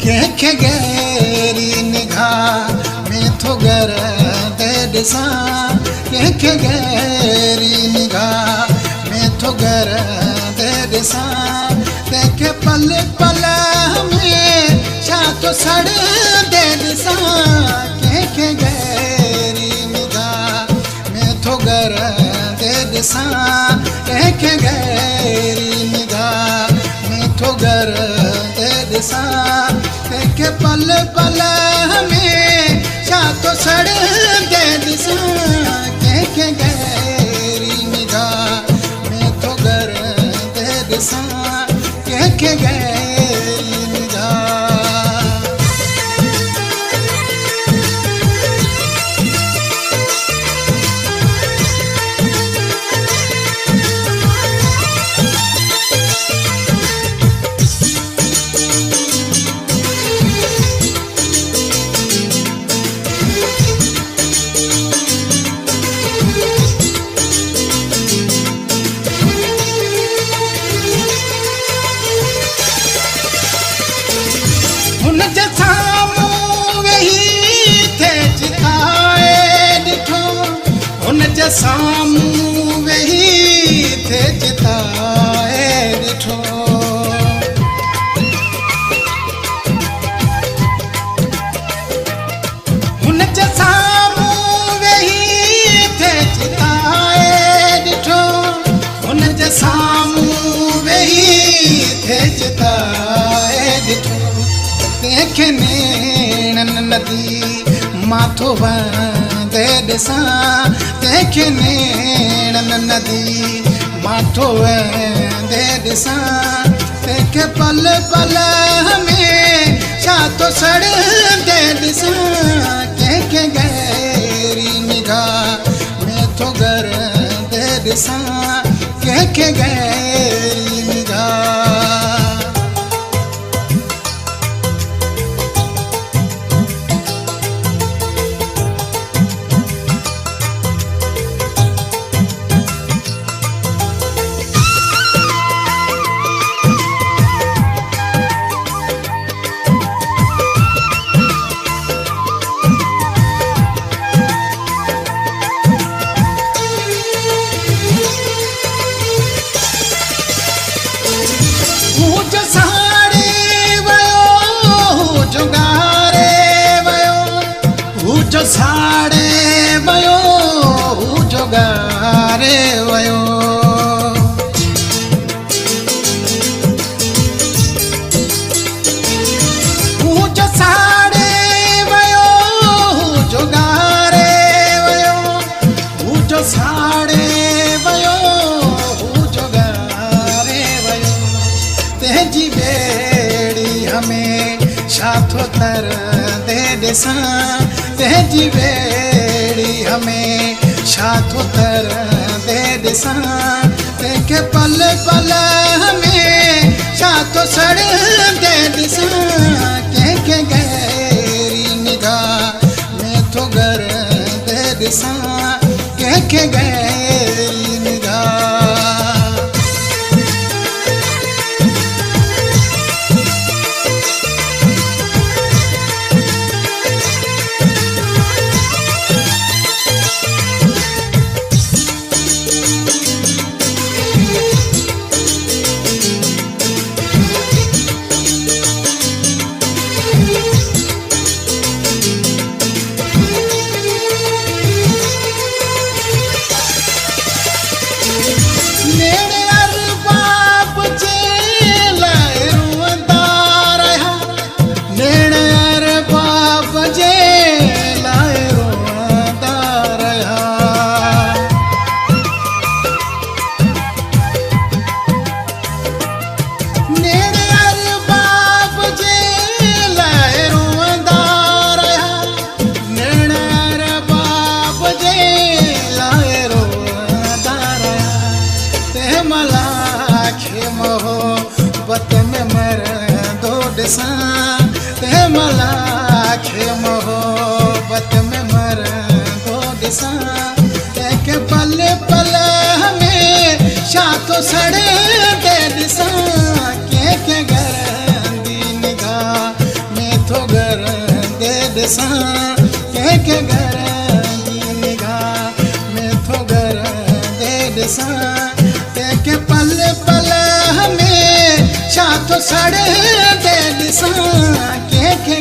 कंहिंखे गहरी निगाह में थो घर दे ॾिसां कंहिंखे गहरी निगाह में थो घर दे ॾिसां तंहिंखे पल पल में छा थो सड़ंदे ॾिसां कंहिंखे गहरी निगाह में थो घर दे ॾिसां कंहिंखे गहरी निगाह में थो घर दे ॾिसां कंहिंखे पल पल में छा थो सड़ंदे ॾिसां कंहिंखे गहरी निगाह में थो घर दे ॾिसां कंहिंखे गहरी निगाह हुनजे साम्हूं वेही थे चिताए ॾिठो हुनजे साम्हूं वेही थे चिताए ॾिठो हुनजे साम्हूं वेही थे चिताए ॾिठो हुनजे साम्हूं वेही थे चिताए ॾिठो तंहिंखे नेणनि नदी माथो वंदे ॾिसां तंहिंखे नेणनि नदी माथो वंदे ॾिसां तंहिंखे पल पल में छा थो सड़ंदे ॾिसां कंहिंखे गहरी निगाह में थो घर दे ॾिसां कंहिंखे गहरी निगाह साड़े वयो जोगारे वयो जो साड़े वयो जोगारे वयो जो साड़े वयो जोगारे वयो तेजी बेड़ी हमें छा थो तर दे ॾिसां तेजी बेड़ी हमें छा थो तर दे ॾिसां तंहिंखे पल पल में छा थो सड़ंदे ॾिसां कंहिंखे गहरी निगाह में थो घर दे ॾिसां कंहिंखे गहरी निगाह ते मला खे मोहब्बत में मर दो ॾिसां तंहिंखे पल पल में छा थो सड़े दे ॾिसां कंहिंखे घर दी निगाह कंहिंखे घर जी निगाह में थो घर दे ॾिसां कंहिंखे पल पल में छा थो सड़े दे ॾिसां कंहिंखे